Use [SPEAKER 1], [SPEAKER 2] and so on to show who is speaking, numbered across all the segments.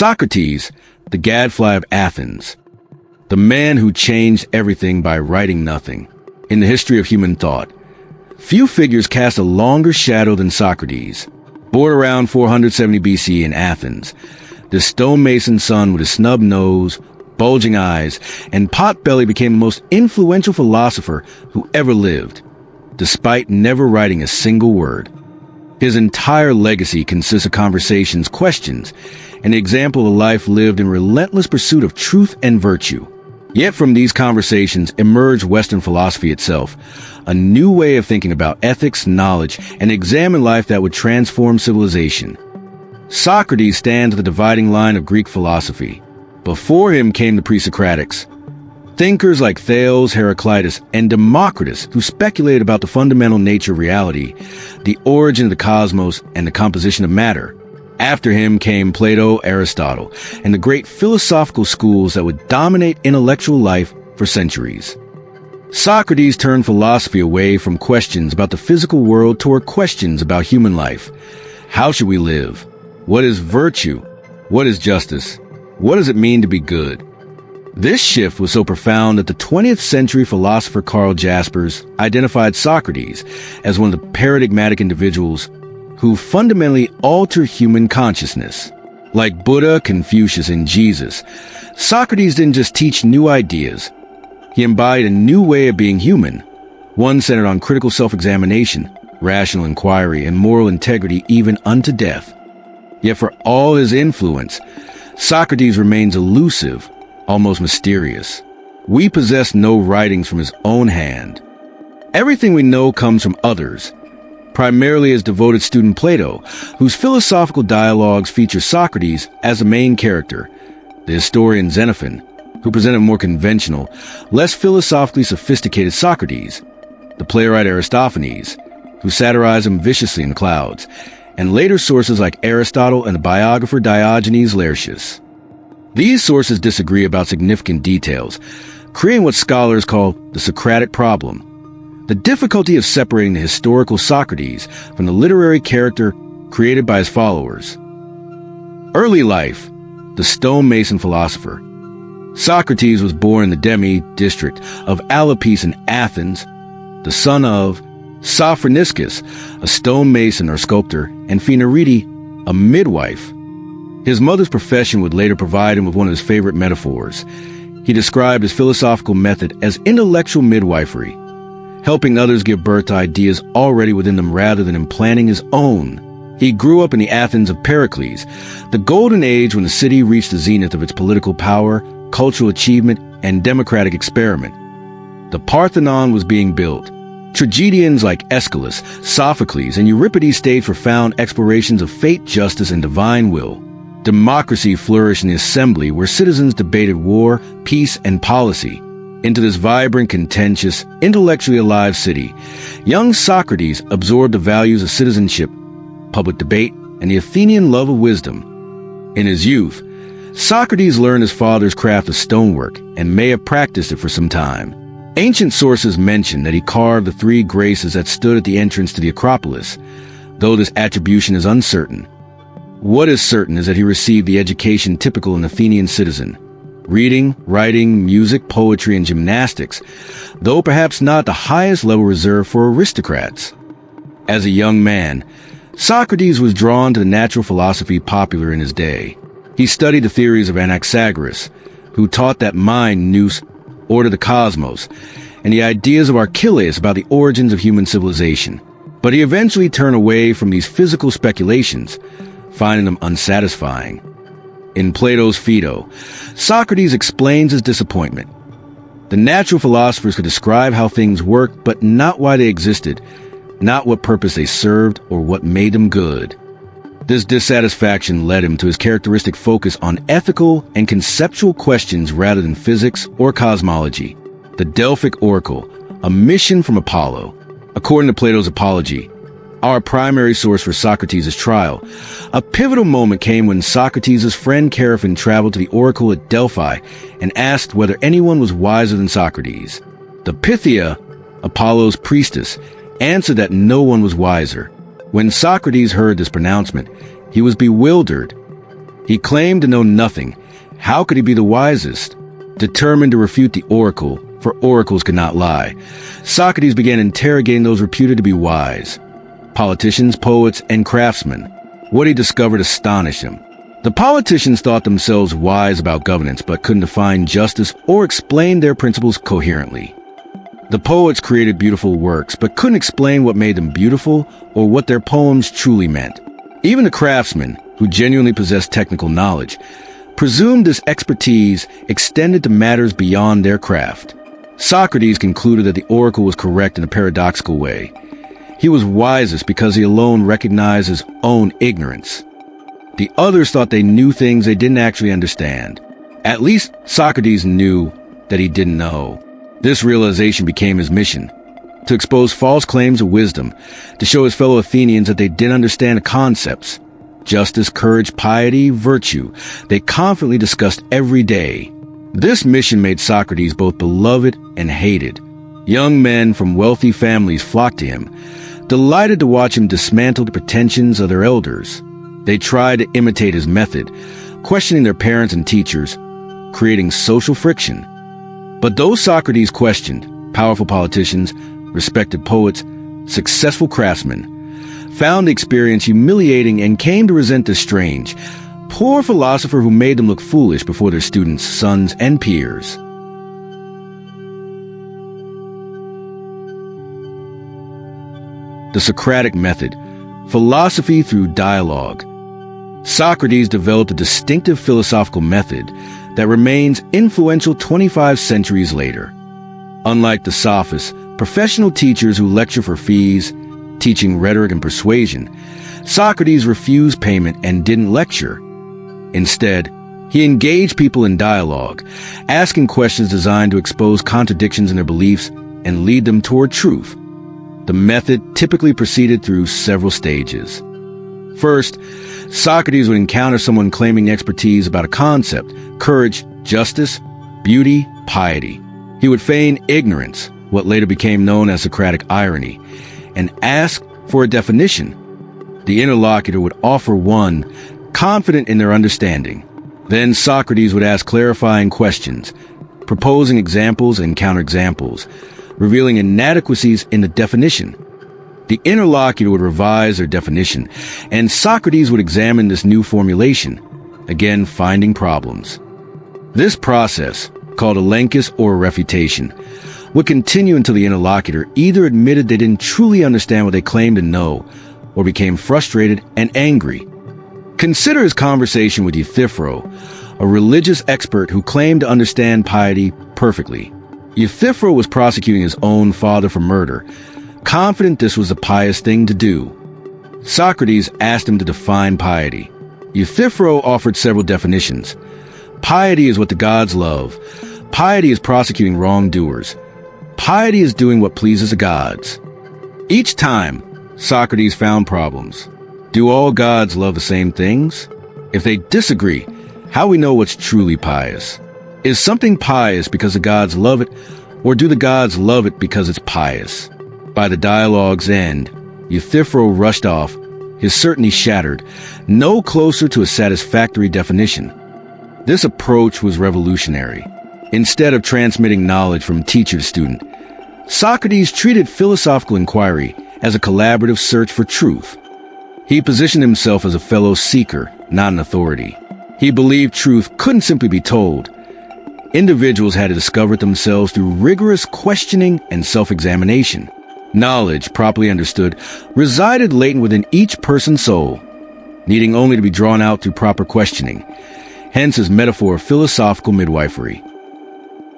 [SPEAKER 1] Socrates, the gadfly of Athens, the man who changed everything by writing nothing. In the history of human thought, few figures cast a longer shadow than Socrates. Born around 470 BC in Athens, this stonemason son with a snub nose, bulging eyes, and pot belly became the most influential philosopher who ever lived, despite never writing a single word. His entire legacy consists of conversations, questions, and the example of a life lived in relentless pursuit of truth and virtue. Yet from these conversations emerged Western philosophy itself, a new way of thinking about ethics, knowledge, and examine life that would transform civilization. Socrates stands at the dividing line of Greek philosophy. Before him came the pre-Socratics, thinkers like Thales, Heraclitus, and Democritus, who speculated about the fundamental nature of reality, the origin of the cosmos, and the composition of matter. After him came Plato, Aristotle, and the great philosophical schools that would dominate intellectual life for centuries. Socrates turned philosophy away from questions about the physical world toward questions about human life. How should we live? What is virtue? What is justice? What does it mean to be good? This shift was so profound that the 20th century philosopher Karl Jaspers identified Socrates as one of the paradigmatic individuals who fundamentally alter human consciousness. Like Buddha, Confucius, and Jesus, Socrates didn't just teach new ideas. He embodied a new way of being human, one centered on critical self-examination, rational inquiry, and moral integrity even unto death. Yet for all his influence, Socrates remains elusive, almost mysterious. We possess no writings from his own hand. Everything we know comes from others, primarily his devoted student Plato, whose philosophical dialogues feature Socrates as the main character, the historian Xenophon, who presented a more conventional, less philosophically sophisticated Socrates, the playwright Aristophanes, who satirized him viciously in the clouds, and later sources like Aristotle and the biographer Diogenes Laertius. These sources disagree about significant details, creating what scholars call the Socratic problem, the difficulty of separating the historical Socrates from the literary character created by his followers. Early life, the stonemason philosopher. Socrates was born in the demi-district of Alapis in Athens, the son of Sophroniscus, a stonemason or sculptor, and Phaenarete, a midwife. His mother's profession would later provide him with one of his favorite metaphors. He described his philosophical method as intellectual midwifery, helping others give birth to ideas already within them rather than implanting his own. He grew up in the Athens of Pericles, the golden age when the city reached the zenith of its political power, cultural achievement, and democratic experiment. The Parthenon was being built. Tragedians like Aeschylus, Sophocles, and Euripides staged profound explorations of fate, justice, and divine will. Democracy flourished in the assembly where citizens debated war, peace, and policy. Into this vibrant, contentious, intellectually alive city, young Socrates absorbed the values of citizenship, public debate, and the Athenian love of wisdom. In his youth, Socrates learned his father's craft of stonework and may have practiced it for some time. Ancient sources mention that he carved the three graces that stood at the entrance to the Acropolis, though this attribution is uncertain. What is certain is that he received the education typical of an Athenian citizen: reading, writing, music, poetry, and gymnastics, though perhaps not the highest level reserved for aristocrats. As a young man, Socrates was drawn to the natural philosophy popular in his day. He studied the theories of Anaxagoras, who taught that mind, nous, order the cosmos, and the ideas of Archelaus about the origins of human civilization. But he eventually turned away from these physical speculations, finding them unsatisfying. In Plato's Phaedo, Socrates explains his disappointment. The natural philosophers could describe how things worked, but not why they existed, not what purpose they served, or what made them good. This dissatisfaction led him to his characteristic focus on ethical and conceptual questions rather than physics or cosmology. The Delphic Oracle, a mission from Apollo. According to Plato's Apology, our primary source for Socrates' trial, a pivotal moment came when Socrates' friend Chaerephon traveled to the oracle at Delphi and asked whether anyone was wiser than Socrates. The Pythia, Apollo's priestess, answered that no one was wiser. When Socrates heard this pronouncement, he was bewildered. He claimed to know nothing. How could he be the wisest? Determined to refute the oracle, for oracles could not lie, Socrates began interrogating those reputed to be wise. Politicians, poets, and craftsmen. What he discovered astonished him. The politicians thought themselves wise about governance, but couldn't define justice or explain their principles coherently. The poets created beautiful works, but couldn't explain what made them beautiful or what their poems truly meant. Even the craftsmen, who genuinely possessed technical knowledge, presumed this expertise extended to matters beyond their craft. Socrates concluded that the oracle was correct in a paradoxical way. He was wisest because he alone recognized his own ignorance. The others thought they knew things they didn't actually understand. At least Socrates knew that he didn't know. This realization became his mission, to expose false claims of wisdom, to show his fellow Athenians that they didn't understand the concepts. Justice, courage, piety, virtue, they confidently discussed every day. This mission made Socrates both beloved and hated. Young men from wealthy families flocked to him, delighted to watch him dismantle the pretensions of their elders. They tried to imitate his method, questioning their parents and teachers, creating social friction. But those Socrates questioned, powerful politicians, respected poets, successful craftsmen, found the experience humiliating and came to resent the strange, poor philosopher who made them look foolish before their students, sons, and peers. The Socratic Method, philosophy through dialogue. Socrates developed a distinctive philosophical method that remains influential 25 centuries later. Unlike the sophists, professional teachers who lecture for fees, teaching rhetoric and persuasion, Socrates refused payment and didn't lecture. Instead, he engaged people in dialogue, asking questions designed to expose contradictions in their beliefs and lead them toward truth. The method typically proceeded through several stages. First, Socrates would encounter someone claiming expertise about a concept, courage, justice, beauty, piety. He would feign ignorance, what later became known as Socratic irony, and ask for a definition. The interlocutor would offer one, confident in their understanding. Then Socrates would ask clarifying questions, proposing examples and counterexamples, revealing inadequacies in the definition. The interlocutor would revise their definition, and Socrates would examine this new formulation, again finding problems. This process, called a lenkis or a refutation, would continue until the interlocutor either admitted they didn't truly understand what they claimed to know, or became frustrated and angry. Consider his conversation with Euthyphro, a religious expert who claimed to understand piety perfectly. Euthyphro was prosecuting his own father for murder, confident this was a pious thing to do. Socrates asked him to define piety. Euthyphro offered several definitions. Piety is what the gods love. Piety is prosecuting wrongdoers. Piety is doing what pleases the gods. Each time, Socrates found problems. Do all gods love the same things? If they disagree, how we know what's truly pious? Is something pious because the gods love it, or do the gods love it because it's pious? By the dialogue's end, Euthyphro rushed off, his certainty shattered, no closer to a satisfactory definition. This approach was revolutionary. Instead of transmitting knowledge from teacher to student, Socrates treated philosophical inquiry as a collaborative search for truth. He positioned himself as a fellow seeker, not an authority. He believed truth couldn't simply be told. Individuals had to discover it themselves through rigorous questioning and self-examination. Knowledge, properly understood, resided latent within each person's soul, needing only to be drawn out through proper questioning. Hence his metaphor of philosophical midwifery.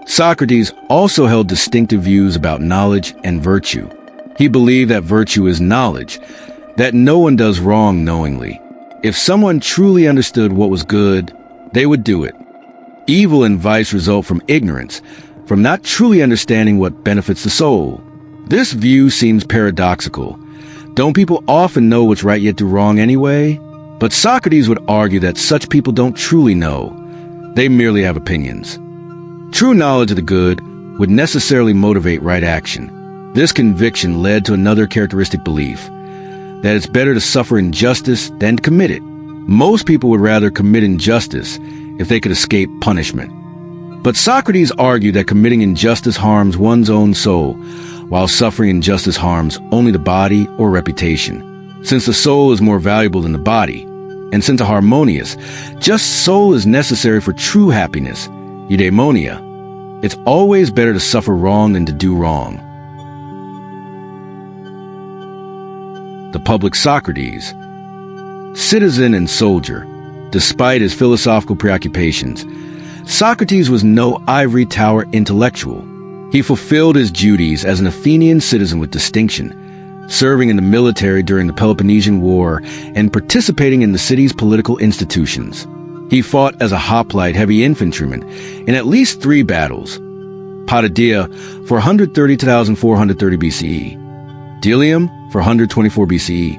[SPEAKER 1] Socrates also held distinctive views about knowledge and virtue. He believed that virtue is knowledge, that no one does wrong knowingly. If someone truly understood what was good, they would do it. Evil and vice result from ignorance, from not truly understanding what benefits the soul. This view seems paradoxical. Don't people often know what's right yet do wrong anyway? But Socrates would argue that such people don't truly know. They merely have opinions. True knowledge of the good would necessarily motivate right action. This conviction led to another characteristic belief, that it's better to suffer injustice than to commit it. Most people would rather commit injustice if they could escape punishment. But Socrates argued that committing injustice harms one's own soul, while suffering injustice harms only the body or reputation. Since the soul is more valuable than the body, and since a harmonious, just soul is necessary for true happiness, eudaimonia, it's always better to suffer wrong than to do wrong. The public Socrates, citizen and soldier, despite his philosophical preoccupations, Socrates was no ivory tower intellectual. He fulfilled his duties as an Athenian citizen with distinction, serving in the military during the Peloponnesian War and participating in the city's political institutions. He fought as a hoplite heavy infantryman in at least 3 battles: Potidaea for 130 to 1430 BCE, Delium for 124 BCE,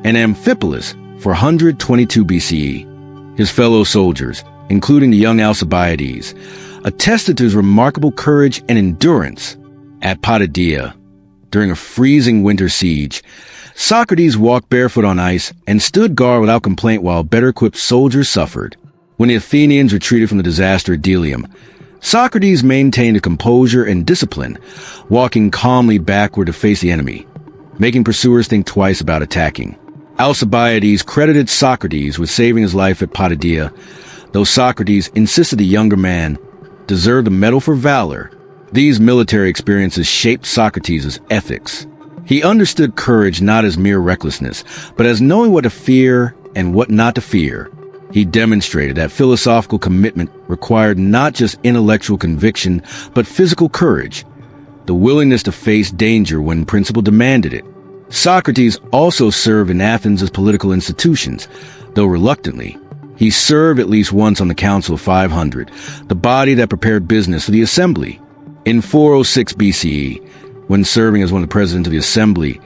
[SPEAKER 1] and Amphipolis for 122 BCE. His fellow soldiers, including the young Alcibiades, attested to his remarkable courage and endurance. At Potidaea, during a freezing winter siege, Socrates walked barefoot on ice and stood guard without complaint while better-equipped soldiers suffered. When the Athenians retreated from the disaster at Delium, Socrates maintained a composure and discipline, walking calmly backward to face the enemy, making pursuers think twice about attacking. Alcibiades credited Socrates with saving his life at Potidaea, though Socrates insisted the younger man deserved a medal for valor. These military experiences shaped Socrates' ethics. He understood courage not as mere recklessness, but as knowing what to fear and what not to fear. He demonstrated that philosophical commitment required not just intellectual conviction, but physical courage, the willingness to face danger when principle demanded it. Socrates also served in Athens' political institutions, though reluctantly. He served at least once on the Council of 500, the body that prepared business for the assembly. In 406 BCE, when serving as one of the presidents of the assembly,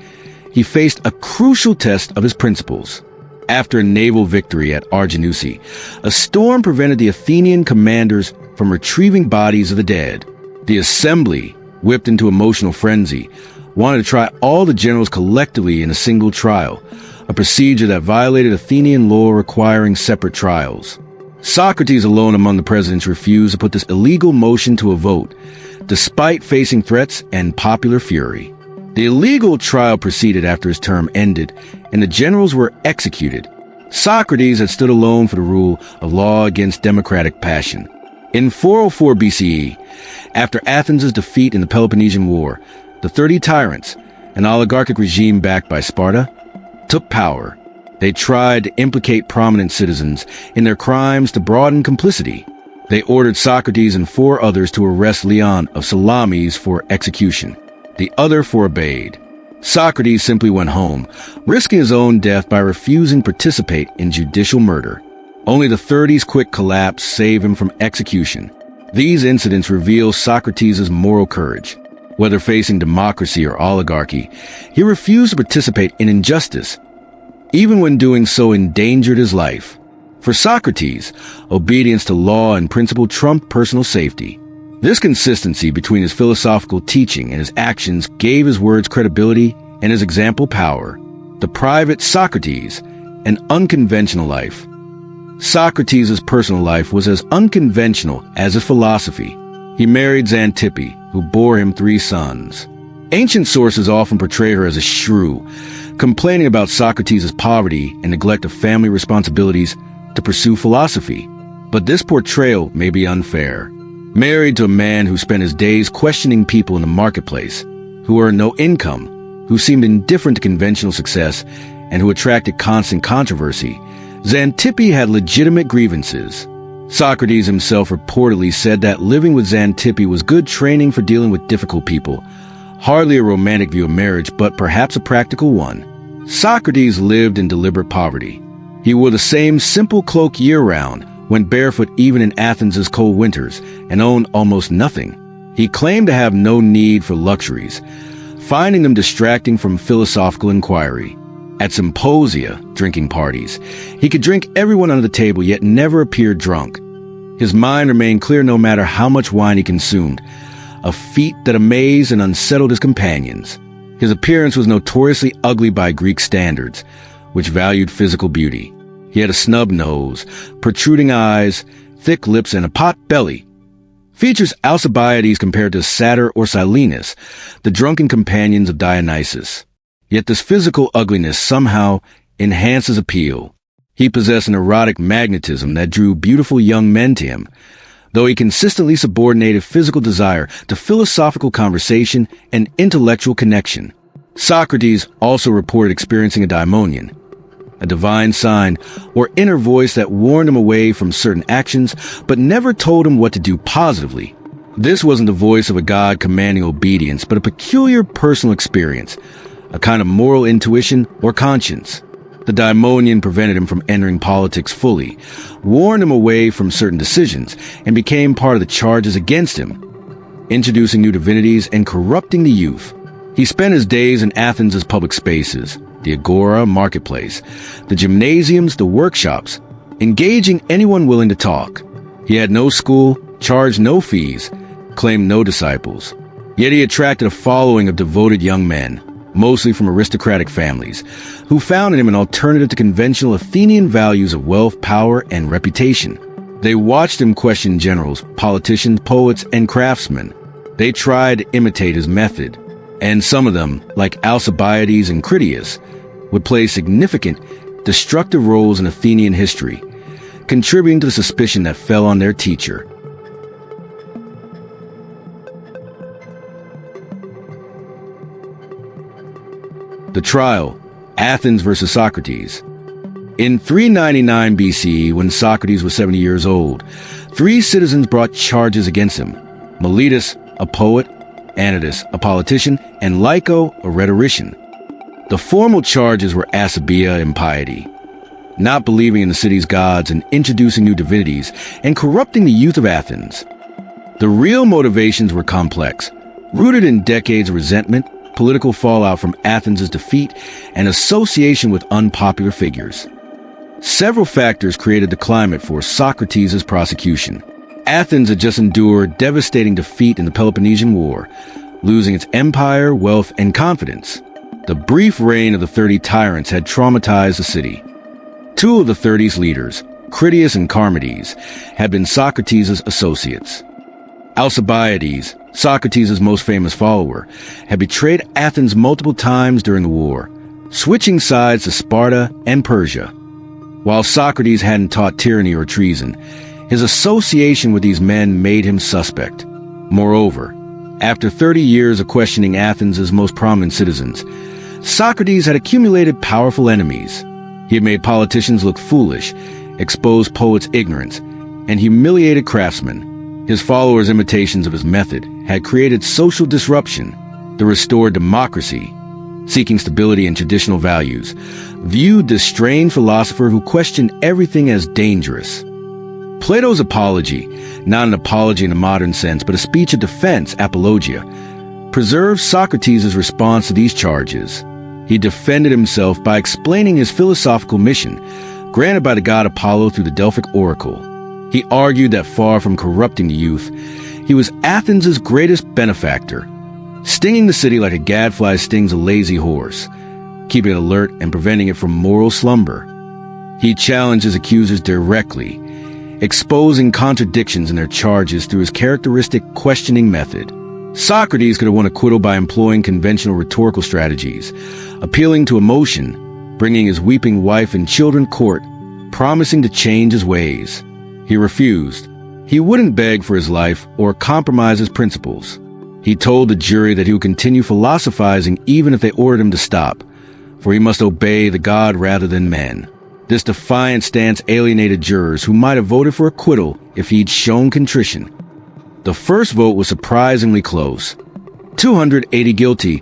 [SPEAKER 1] he faced a crucial test of his principles. After a naval victory at Arginusi, a storm prevented the Athenian commanders from retrieving bodies of the dead. The assembly, whipped into emotional frenzy, wanted to try all the generals collectively in a single trial, a procedure that violated Athenian law requiring separate trials. Socrates alone among the presidents refused to put this illegal motion to a vote, despite facing threats and popular fury. The illegal trial proceeded after his term ended, and the generals were executed. Socrates had stood alone for the rule of law against democratic passion. In 404 BCE, after Athens' defeat in the Peloponnesian War, the 30 tyrants, an oligarchic regime backed by Sparta, took power. They tried to implicate prominent citizens in their crimes to broaden complicity. They ordered Socrates and 4 others to arrest Leon of Salamis for execution. The other forbade. Socrates simply went home, risking his own death by refusing to participate in judicial murder. Only the 30's quick collapse saved him from execution. These incidents reveal Socrates' moral courage. Whether facing democracy or oligarchy, he refused to participate in injustice, even when doing so endangered his life. For Socrates, obedience to law and principle trumped personal safety. This consistency between his philosophical teaching and his actions gave his words credibility and his example power. The private Socrates, an unconventional life. Socrates' personal life was as unconventional as his philosophy. He married Xantippe, who bore him 3 sons. Ancient sources often portray her as a shrew, complaining about Socrates' poverty and neglect of family responsibilities to pursue philosophy. But this portrayal may be unfair. Married to a man who spent his days questioning people in the marketplace, who earned no income, who seemed indifferent to conventional success, and who attracted constant controversy, Xantippe had legitimate grievances. Socrates himself reportedly said that living with Xantippe was good training for dealing with difficult people, hardly a romantic view of marriage, but perhaps a practical one. Socrates lived in deliberate poverty. He wore the same simple cloak year-round, went barefoot even in Athens' cold winters, and owned almost nothing. He claimed to have no need for luxuries, finding them distracting from philosophical inquiry. At symposia, drinking parties, he could drink everyone under the table yet never appeared drunk. His mind remained clear no matter how much wine he consumed, a feat that amazed and unsettled his companions. His appearance was notoriously ugly by Greek standards, which valued physical beauty. He had a snub nose, protruding eyes, thick lips, and a pot belly. Features Alcibiades compared to Satyr or Silenus, the drunken companions of Dionysus. Yet this physical ugliness somehow enhanced his appeal. He possessed an erotic magnetism that drew beautiful young men to him, though he consistently subordinated physical desire to philosophical conversation and intellectual connection. Socrates also reported experiencing a daimonion, a divine sign or inner voice that warned him away from certain actions but never told him what to do positively. This wasn't the voice of a god commanding obedience, but a peculiar personal experience, a kind of moral intuition or conscience. The daimonion prevented him from entering politics fully, warned him away from certain decisions, and became part of the charges against him, introducing new divinities and corrupting the youth. He spent his days in Athens' public spaces, the agora, marketplace, the gymnasiums, the workshops, engaging anyone willing to talk. He had no school, charged no fees, claimed no disciples. Yet he attracted a following of devoted young men, mostly from aristocratic families, who found in him an alternative to conventional Athenian values of wealth, power, and reputation. They watched him question generals, politicians, poets, and craftsmen. They tried to imitate his method, and some of them, like Alcibiades and Critias, would play significant, destructive roles in Athenian history, contributing to the suspicion that fell on their teacher. The trial, Athens versus Socrates. In 399 BCE, when Socrates was 70 years old, 3 citizens brought charges against him: Meletus, a poet; Anytus, a politician; and Lyco, a rhetorician. The formal charges were asabiia, impiety, not believing in the city's gods and introducing new divinities, and corrupting the youth of Athens. The real motivations were complex, rooted in decades of resentment, political fallout from Athens' defeat, and association with unpopular figures. Several factors created the climate for Socrates' prosecution. Athens had just endured devastating defeat in the Peloponnesian War, losing its empire, wealth, and confidence. The brief reign of the 30 tyrants had traumatized the city. 2 of the 30's leaders, Critias and Charmides, had been Socrates' associates. Alcibiades, Socrates' most famous follower, had betrayed Athens multiple times during the war, switching sides to Sparta and Persia. While Socrates hadn't taught tyranny or treason, his association with these men made him suspect. Moreover, after 30 years of questioning Athens' most prominent citizens, Socrates had accumulated powerful enemies. He had made politicians look foolish, exposed poets' ignorance, and humiliated craftsmen. His followers' imitations of his method had created social disruption. The restored democracy, seeking stability and traditional values, viewed this strange philosopher who questioned everything as dangerous. Plato's Apology, not an apology in a modern sense, but a speech of defense, apologia, preserves Socrates' response to these charges. He defended himself by explaining his philosophical mission, granted by the god Apollo through the Delphic oracle. He argued that far from corrupting the youth, he was Athens' greatest benefactor, stinging the city like a gadfly stings a lazy horse, keeping it alert and preventing it from moral slumber. He challenged his accusers directly, exposing contradictions in their charges through his characteristic questioning method. Socrates could have won acquittal by employing conventional rhetorical strategies, appealing to emotion, bringing his weeping wife and children court, promising to change his ways. He refused. He wouldn't beg for his life or compromise his principles. He told the jury that he would continue philosophizing even if they ordered him to stop, for he must obey the god rather than men. This defiant stance alienated jurors who might have voted for acquittal if he'd shown contrition. The first vote was surprisingly close. 280 guilty,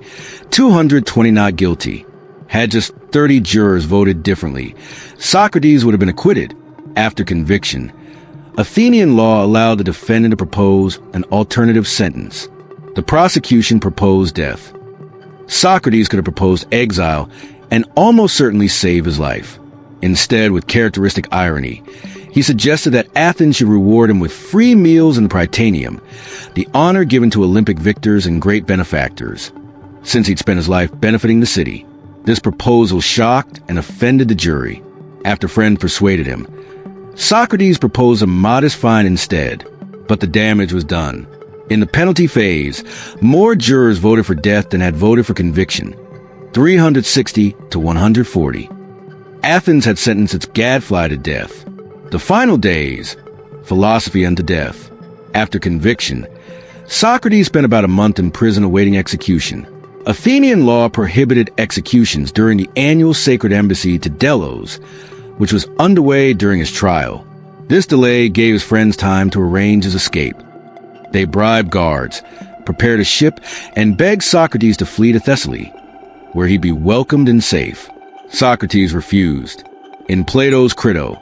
[SPEAKER 1] 220 not guilty. Had just 30 jurors voted differently, Socrates would have been acquitted. After conviction, Athenian law allowed the defendant to propose an alternative sentence. The prosecution proposed death. Socrates could have proposed exile and almost certainly save his life. Instead, with characteristic irony, he suggested that Athens should reward him with free meals in the Prytaneum, the honor given to Olympic victors and great benefactors, since he'd spent his life benefiting the city. This proposal shocked and offended the jury. After friends persuaded him, Socrates proposed a modest fine instead, but the damage was done. In the penalty phase, more jurors voted for death than had voted for conviction, 360 to 140. Athens had sentenced its gadfly to death. The final days, philosophy unto death. After conviction, Socrates spent about a month in prison awaiting execution. Athenian law prohibited executions during the annual sacred embassy to Delos, which was underway during his trial. This delay gave his friends time to arrange his escape. They bribed guards, prepared a ship, and begged Socrates to flee to Thessaly, where he'd be welcomed and safe. Socrates refused. In Plato's Crito,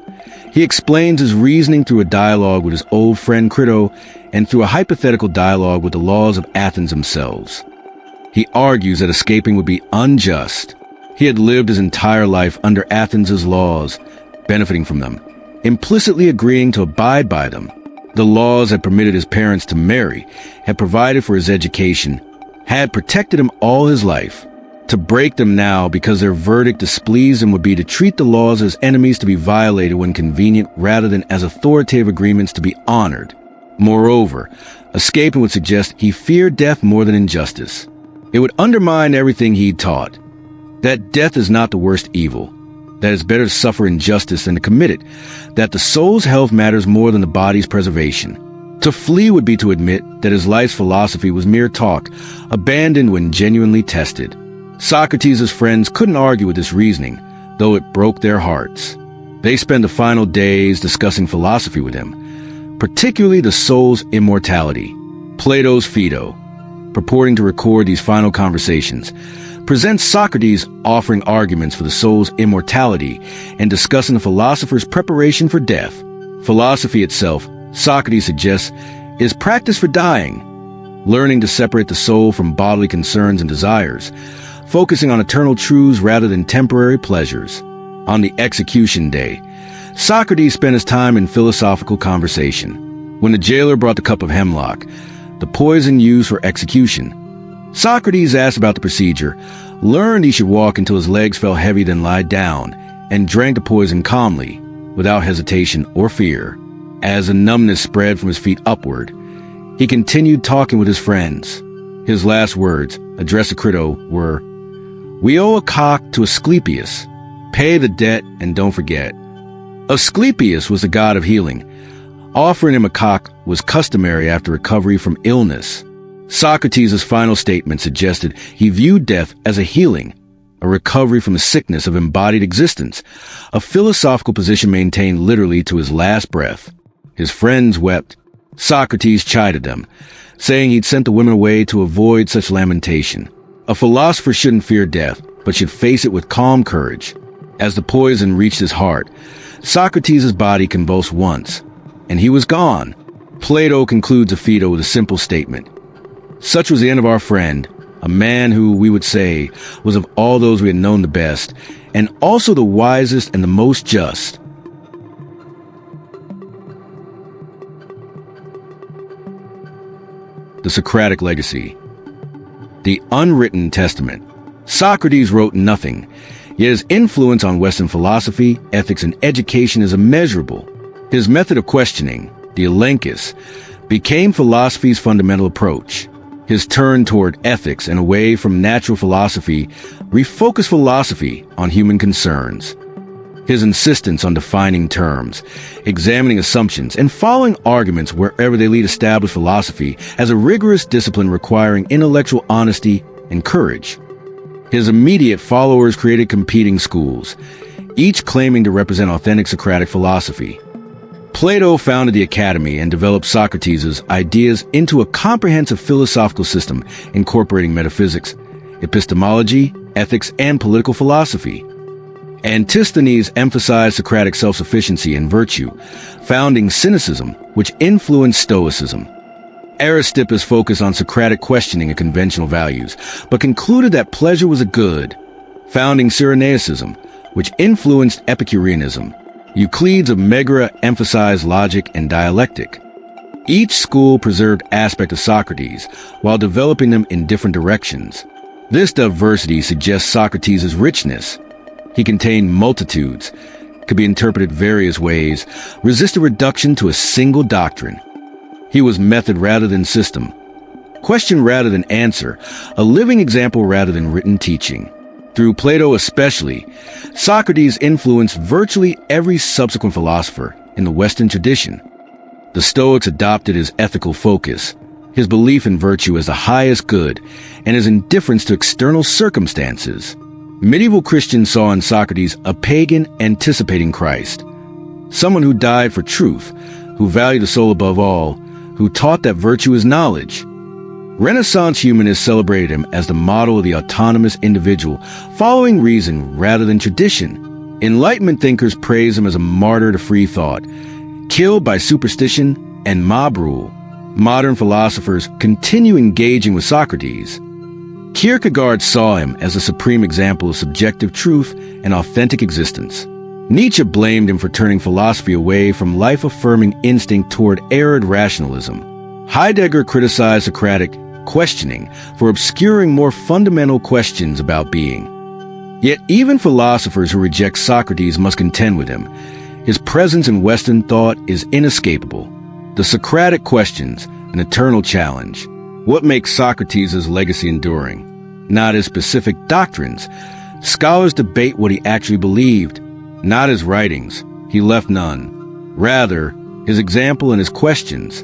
[SPEAKER 1] he explains his reasoning through a dialogue with his old friend Crito and through a hypothetical dialogue with the laws of Athens themselves. He argues that escaping would be unjust. He had lived his entire life under Athens' laws, benefiting from them, implicitly agreeing to abide by them. The laws had permitted his parents to marry, had provided for his education, had protected him all his life. To break them now because their verdict displeased him would be to treat the laws as enemies to be violated when convenient rather than as authoritative agreements to be honored. Moreover, escaping would suggest he feared death more than injustice. It would undermine everything he'd taught. That death is not the worst evil, that it's better to suffer injustice than to commit it, that the soul's health matters more than the body's preservation. To flee would be to admit that his life's philosophy was mere talk, abandoned when genuinely tested. Socrates' friends couldn't argue with this reasoning, though it broke their hearts. They spent the final days discussing philosophy with him, particularly the soul's immortality. Plato's Phaedo, purporting to record these final conversations, presents Socrates offering arguments for the soul's immortality and discussing the philosopher's preparation for death. Philosophy itself, Socrates suggests, is practice for dying, learning to separate the soul from bodily concerns and desires, focusing on eternal truths rather than temporary pleasures. On the execution day, Socrates spent his time in philosophical conversation. When the jailer brought the cup of hemlock, the poison used for execution, Socrates asked about the procedure, learned he should walk until his legs felt heavy, then lie down, and drank the poison calmly, without hesitation or fear. As the numbness spread from his feet upward, he continued talking with his friends. His last words, addressed to Crito, were, "We owe a cock to Asclepius. Pay the debt and don't forget." Asclepius was the god of healing. Offering him a cock was customary after recovery from illness. Socrates' final statement suggested he viewed death as a healing, a recovery from the sickness of embodied existence, a philosophical position maintained literally to his last breath. His friends wept. Socrates chided them, saying he'd sent the women away to avoid such lamentation. A philosopher shouldn't fear death, but should face it with calm courage. As the poison reached his heart, Socrates' body convulsed once, and he was gone. Plato concludes a Phaedo with a simple statement. Such was the end of our friend, a man who, we would say, was of all those we had known the best, and also the wisest and the most just. The Socratic Legacy. The Unwritten Testament. Socrates wrote nothing, yet his influence on Western philosophy, ethics, and education is immeasurable. His method of questioning, the elenchus, became philosophy's fundamental approach. His turn toward ethics and away from natural philosophy refocused philosophy on human concerns. His insistence on defining terms, examining assumptions, and following arguments wherever they lead established philosophy as a rigorous discipline requiring intellectual honesty and courage. His immediate followers created competing schools, each claiming to represent authentic Socratic philosophy. Plato founded the Academy and developed Socrates' ideas into a comprehensive philosophical system incorporating metaphysics, epistemology, ethics, and political philosophy. Antisthenes emphasized Socratic self-sufficiency and virtue, founding cynicism, which influenced Stoicism. Aristippus focused on Socratic questioning of conventional values, but concluded that pleasure was a good, founding Cyrenaicism, which influenced Epicureanism. Euclides of Megara emphasized logic and dialectic. Each school preserved aspects of Socrates while developing them in different directions. This diversity suggests Socrates' richness. He contained multitudes, could be interpreted various ways, resisted reduction to a single doctrine. He was method rather than system, question rather than answer, a living example rather than written teaching. Through Plato especially, Socrates influenced virtually every subsequent philosopher in the Western tradition. The Stoics adopted his ethical focus, his belief in virtue as the highest good, and his indifference to external circumstances. Medieval Christians saw in Socrates a pagan anticipating Christ, someone who died for truth, who valued the soul above all, who taught that virtue is knowledge. Renaissance humanists celebrated him as the model of the autonomous individual, following reason rather than tradition. Enlightenment thinkers praise him as a martyr to free thought, killed by superstition and mob rule. Modern philosophers continue engaging with Socrates. Kierkegaard saw him as a supreme example of subjective truth and authentic existence. Nietzsche blamed him for turning philosophy away from life-affirming instinct toward arid rationalism. Heidegger criticized Socratic questioning for obscuring more fundamental questions about being. Yet even philosophers who reject Socrates must contend with him. His presence in Western thought is inescapable. The Socratic questions, an eternal challenge. What makes Socrates' legacy enduring? Not his specific doctrines. Scholars debate what he actually believed. Not his writings. He left none. Rather, his example and his questions.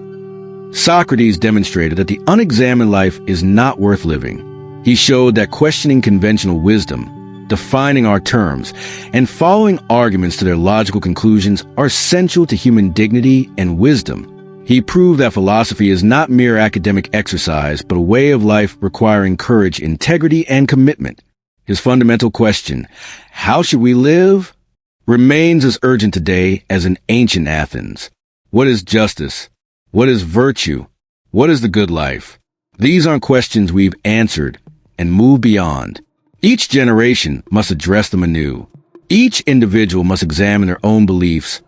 [SPEAKER 1] Socrates demonstrated that the unexamined life is not worth living. He showed that questioning conventional wisdom, defining our terms, and following arguments to their logical conclusions are essential to human dignity and wisdom. He proved that philosophy is not mere academic exercise, but a way of life requiring courage, integrity, and commitment. His fundamental question, how should we live, remains as urgent today as in ancient Athens. What is justice? What is virtue? What is the good life? These aren't questions we've answered and moved beyond. Each generation must address them anew. Each individual must examine their own beliefs,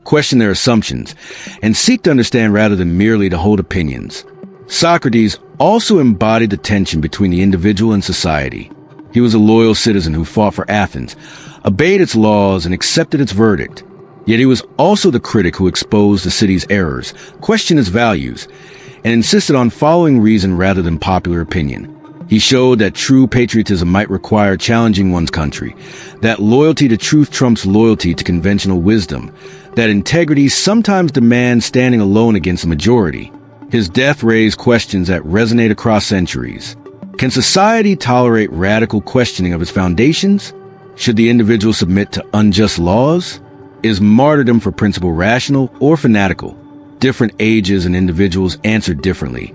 [SPEAKER 1] question their assumptions, and seek to understand rather than merely to hold opinions. Socrates also embodied the tension between the individual and society. He was a loyal citizen who fought for Athens, obeyed its laws, and accepted its verdict. Yet he was also the critic who exposed the city's errors, questioned its values, and insisted on following reason rather than popular opinion. He showed that true patriotism might require challenging one's country, that loyalty to truth trumps loyalty to conventional wisdom, that integrity sometimes demands standing alone against the majority. His death raised questions that resonate across centuries. Can society tolerate radical questioning of its foundations? Should the individual submit to unjust laws? Is martyrdom for principle rational or fanatical? Different ages and individuals answer differently.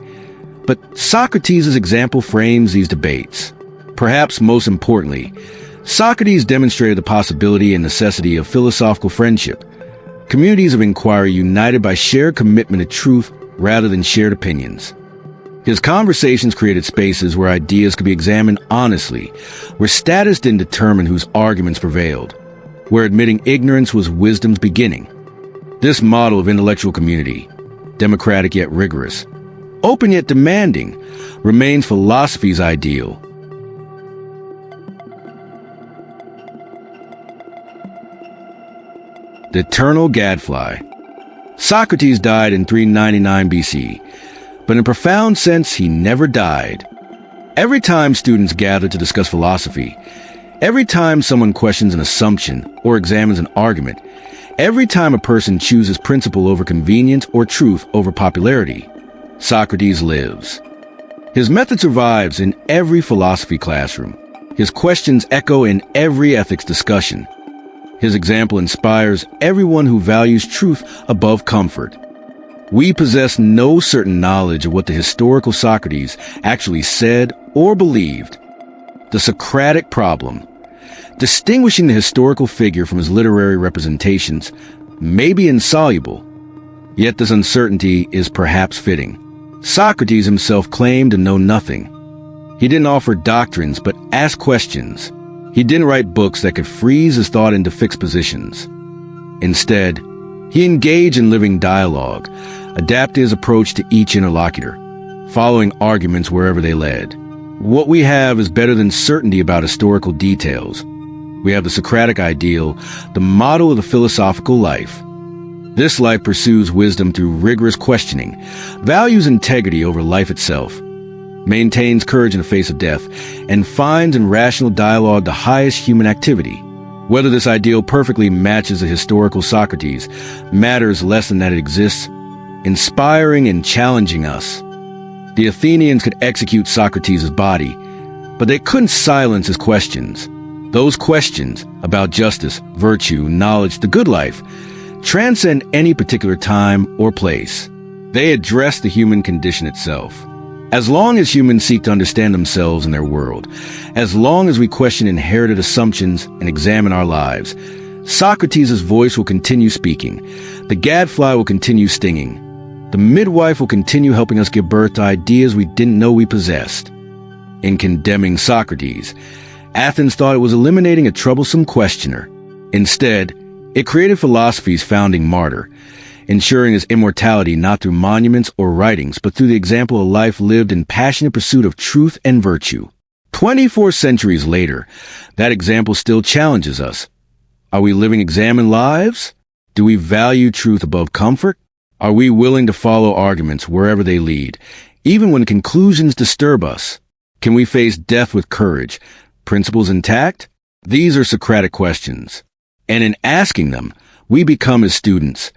[SPEAKER 1] But Socrates' example frames these debates. Perhaps most importantly, Socrates demonstrated the possibility and necessity of philosophical friendship, communities of inquiry united by shared commitment to truth rather than shared opinions. His conversations created spaces where ideas could be examined honestly, where status didn't determine whose arguments prevailed, where admitting ignorance was wisdom's beginning. This model of intellectual community, democratic yet rigorous, open yet demanding, remains philosophy's ideal. The eternal gadfly. Socrates died in 399 BC, but in a profound sense, he never died. Every time students gather to discuss philosophy, every time someone questions an assumption or examines an argument, every time a person chooses principle over convenience or truth over popularity, Socrates lives. His method survives in every philosophy classroom. His questions echo in every ethics discussion. His example inspires everyone who values truth above comfort. We possess no certain knowledge of what the historical Socrates actually said or believed. The Socratic problem, distinguishing the historical figure from his literary representations, may be insoluble, yet this uncertainty is perhaps fitting. Socrates himself claimed to know nothing. He didn't offer doctrines, but asked questions. He didn't write books that could freeze his thought into fixed positions. Instead, he engaged in living dialogue, adapted his approach to each interlocutor, following arguments wherever they led. What we have is better than certainty about historical details. We have the Socratic ideal, the model of the philosophical life. This life pursues wisdom through rigorous questioning, values integrity over life itself, maintains courage in the face of death, and finds in rational dialogue the highest human activity. Whether this ideal perfectly matches the historical Socrates matters less than that it exists, inspiring and challenging us. The Athenians could execute Socrates' body, but they couldn't silence his questions. Those questions about justice, virtue, knowledge, the good life, transcend any particular time or place. They address the human condition itself. As long as humans seek to understand themselves and their world, as long as we question inherited assumptions and examine our lives, Socrates' voice will continue speaking. The gadfly will continue stinging. The midwife will continue helping us give birth to ideas we didn't know we possessed. In condemning Socrates, Athens thought it was eliminating a troublesome questioner. Instead, it created philosophy's founding martyr, ensuring his immortality not through monuments or writings, but through the example of life lived in passionate pursuit of truth and virtue. 24 centuries later, that example still challenges us. Are we living examined lives? Do we value truth above comfort? Are we willing to follow arguments wherever they lead, even when conclusions disturb us? Can we face death with courage, principles intact? These are Socratic questions. And in asking them, we become as students,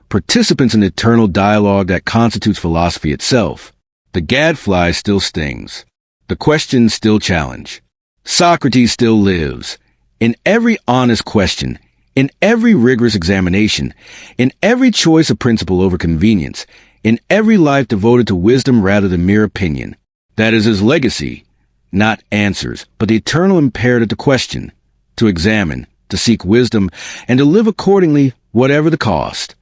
[SPEAKER 1] participants in the eternal dialogue that constitutes philosophy itself. The gadfly still stings. The questions still challenge. Socrates still lives. In every honest question, in every rigorous examination, in every choice of principle over convenience, in every life devoted to wisdom rather than mere opinion. That is his legacy, not answers, but the eternal imperative to question, to examine, to seek wisdom, and to live accordingly, whatever the cost.